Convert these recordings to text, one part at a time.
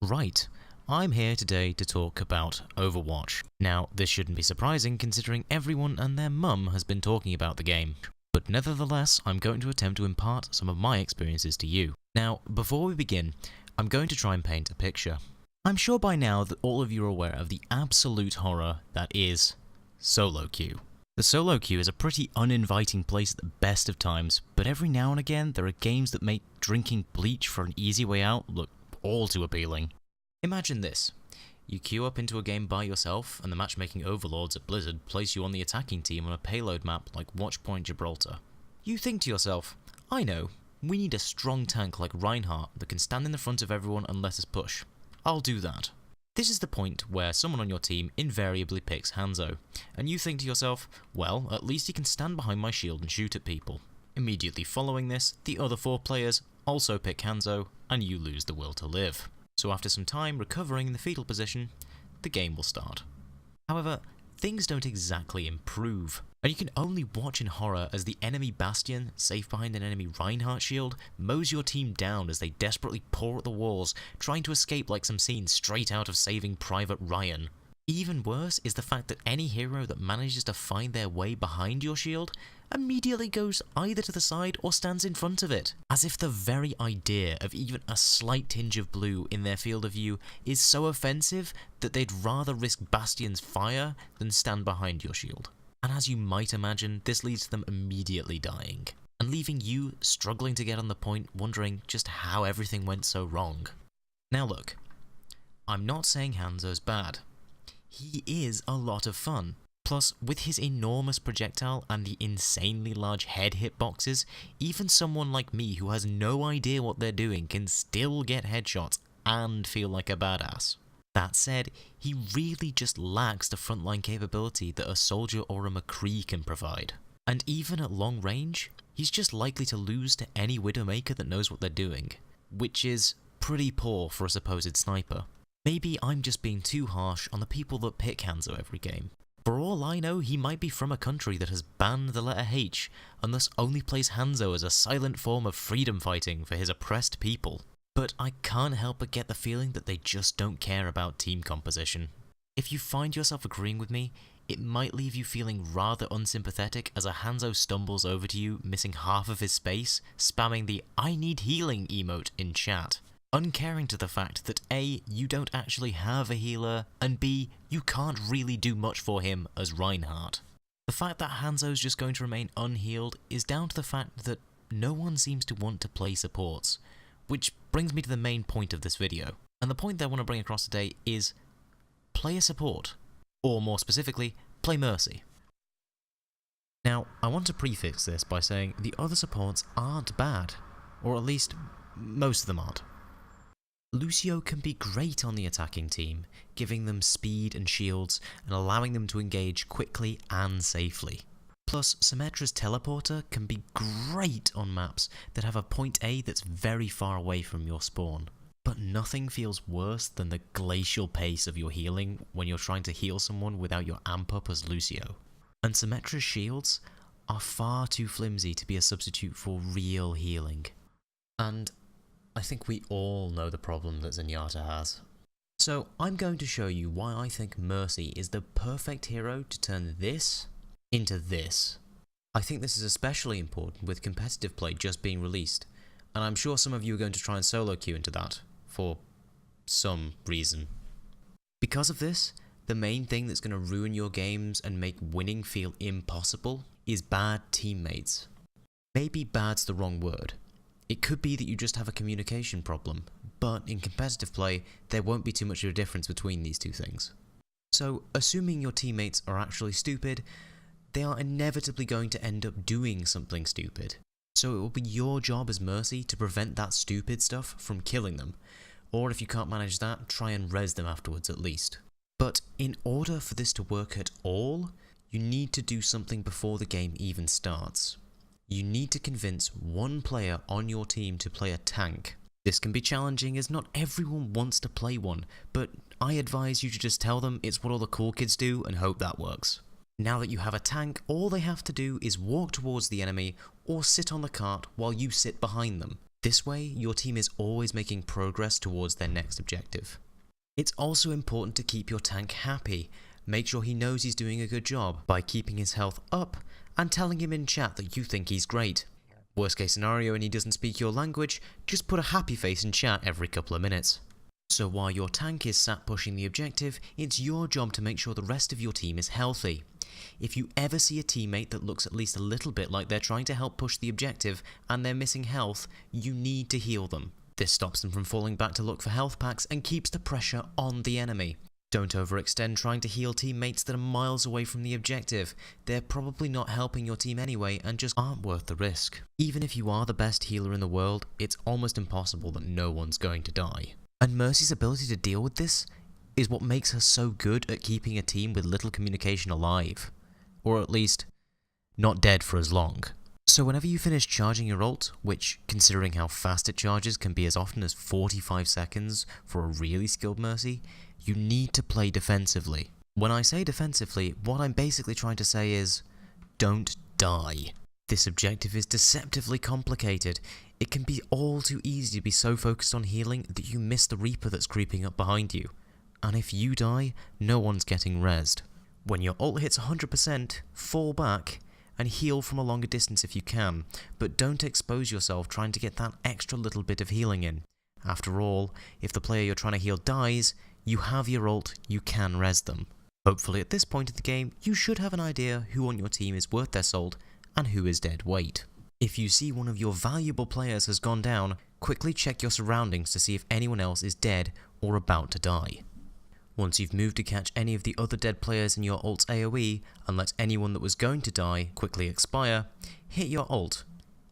Right, I'm here today to talk about Overwatch. Now, this shouldn't be surprising considering everyone and their mum has been talking about the game. But nevertheless, I'm going to attempt to impart some of my experiences to you. Now, before we begin, I'm going to try and paint a picture. I'm sure by now that all of you are aware of the absolute horror that is solo queue. The solo queue is a pretty uninviting place at the best of times, but every now and again there are games that make drinking bleach for an easy way out look all too appealing. Imagine this. You queue up into a game by yourself, and the matchmaking overlords at Blizzard place you on the attacking team on a payload map like Watchpoint Gibraltar. You think to yourself, I know, we need a strong tank like Reinhardt that can stand in the front of everyone and let us push. I'll do that. This is the point where someone on your team invariably picks Hanzo, and you think to yourself, well, at least he can stand behind my shield and shoot at people. Immediately following this, the other 4 players also pick Hanzo, and you lose the will to live. So after some time recovering in the fetal position, the game will start. However, things don't exactly improve, and you can only watch in horror as the enemy Bastion, safe behind an enemy Reinhardt shield, mows your team down as they desperately pour at the walls, trying to escape like some scene straight out of Saving Private Ryan. Even worse is the fact that any hero that manages to find their way behind your shield immediately goes either to the side or stands in front of it, as if the very idea of even a slight tinge of blue in their field of view is so offensive that they'd rather risk Bastion's fire than stand behind your shield. And as you might imagine, this leads to them immediately dying, and leaving you struggling to get on the point, wondering just how everything went so wrong. Now look, I'm not saying Hanzo's bad. He is a lot of fun. Plus, with his enormous projectile and the insanely large head hitboxes, even someone like me who has no idea what they're doing can still get headshots and feel like a badass. That said, he really just lacks the frontline capability that a soldier or a McCree can provide. And even at long range, he's just likely to lose to any Widowmaker that knows what they're doing, which is pretty poor for a supposed sniper. Maybe I'm just being too harsh on the people that pick Hanzo every game. For all I know, he might be from a country that has banned the letter H, and thus only plays Hanzo as a silent form of freedom fighting for his oppressed people. But I can't help but get the feeling that they just don't care about team composition. If you find yourself agreeing with me, it might leave you feeling rather unsympathetic as a Hanzo stumbles over to you, missing half of his space, spamming the "I need healing" emote in chat. Uncaring to the fact that A, you don't actually have a healer, and B, you can't really do much for him as Reinhardt. The fact that Hanzo's just going to remain unhealed is down to the fact that no one seems to want to play supports, which brings me to the main point of this video. And the point that I want to bring across today is play a support, or more specifically, play Mercy. Now, I want to prefix this by saying the other supports aren't bad, or at least most of them aren't. Lucio can be great on the attacking team, giving them speed and shields and allowing them to engage quickly and safely. Plus, Symmetra's teleporter can be great on maps that have a point A that's very far away from your spawn. But nothing feels worse than the glacial pace of your healing when you're trying to heal someone without your amp up as Lucio. And Symmetra's shields are far too flimsy to be a substitute for real healing. And I think we all know the problem that Zenyatta has. So I'm going to show you why I think Mercy is the perfect hero to turn this into this. I think this is especially important with competitive play just being released, and I'm sure some of you are going to try and solo queue into that, for some reason. Because of this, the main thing that's going to ruin your games and make winning feel impossible is bad teammates. Maybe bad's the wrong word. It could be that you just have a communication problem, but in competitive play, there won't be too much of a difference between these two things. So, assuming your teammates are actually stupid, they are inevitably going to end up doing something stupid. So it will be your job as Mercy to prevent that stupid stuff from killing them, or if you can't manage that, try and res them afterwards at least. But in order for this to work at all, you need to do something before the game even starts. You need to convince one player on your team to play a tank. This can be challenging as not everyone wants to play one, but I advise you to just tell them it's what all the cool kids do and hope that works. Now that you have a tank, all they have to do is walk towards the enemy or sit on the cart while you sit behind them. This way, your team is always making progress towards their next objective. It's also important to keep your tank happy. Make sure he knows he's doing a good job by keeping his health up and telling him in chat that you think he's great. Worst case scenario and he doesn't speak your language, just put a happy face in chat every couple of minutes. So while your tank is sat pushing the objective, it's your job to make sure the rest of your team is healthy. If you ever see a teammate that looks at least a little bit like they're trying to help push the objective and they're missing health, you need to heal them. This stops them from falling back to look for health packs and keeps the pressure on the enemy. Don't overextend trying to heal teammates that are miles away from the objective. They're probably not helping your team anyway and just aren't worth the risk. Even if you are the best healer in the world, it's almost impossible that no one's going to die. And Mercy's ability to deal with this is what makes her so good at keeping a team with little communication alive. Or at least, not dead for as long. So whenever you finish charging your ult, which, considering how fast it charges, can be as often as 45 seconds for a really skilled Mercy, you need to play defensively. When I say defensively, what I'm basically trying to say is, don't die. This objective is deceptively complicated. It can be all too easy to be so focused on healing that you miss the Reaper that's creeping up behind you. And if you die, no one's getting rezzed. When your ult hits 100%, fall back and heal from a longer distance if you can, but don't expose yourself trying to get that extra little bit of healing in. After all, if the player you're trying to heal dies, you have your ult, you can res them. Hopefully at this point in the game, you should have an idea who on your team is worth their salt and who is dead weight. If you see one of your valuable players has gone down, quickly check your surroundings to see if anyone else is dead or about to die. Once you've moved to catch any of the other dead players in your ult's AoE and let anyone that was going to die quickly expire, hit your ult.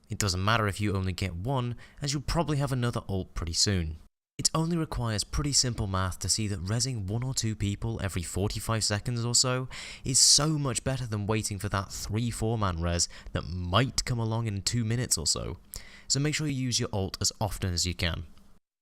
It doesn't matter if you only get one, as you'll probably have another ult pretty soon. It only requires pretty simple math to see that rezzing 1 or 2 people every 45 seconds or so is so much better than waiting for that 3-4 man res that might come along in 2 minutes or so. So make sure you use your ult as often as you can.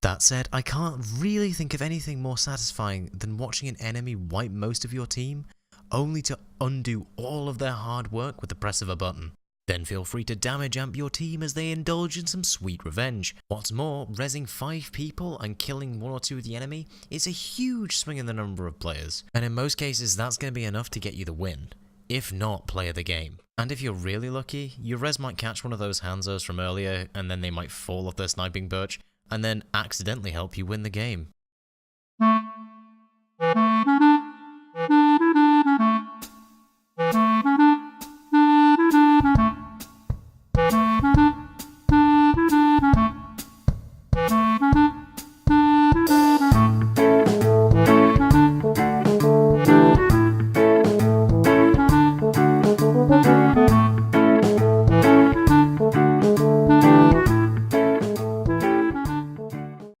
That said, I can't really think of anything more satisfying than watching an enemy wipe most of your team, only to undo all of their hard work with the press of a button. Then feel free to damage amp your team as they indulge in some sweet revenge. What's more, rezzing 5 people and killing 1 or 2 of the enemy is a huge swing in the number of players, and in most cases that's going to be enough to get you the win, if not play of the game. And if you're really lucky, your res might catch one of those Hanzos from earlier and then they might fall off their sniping perch, and then accidentally help you win the game.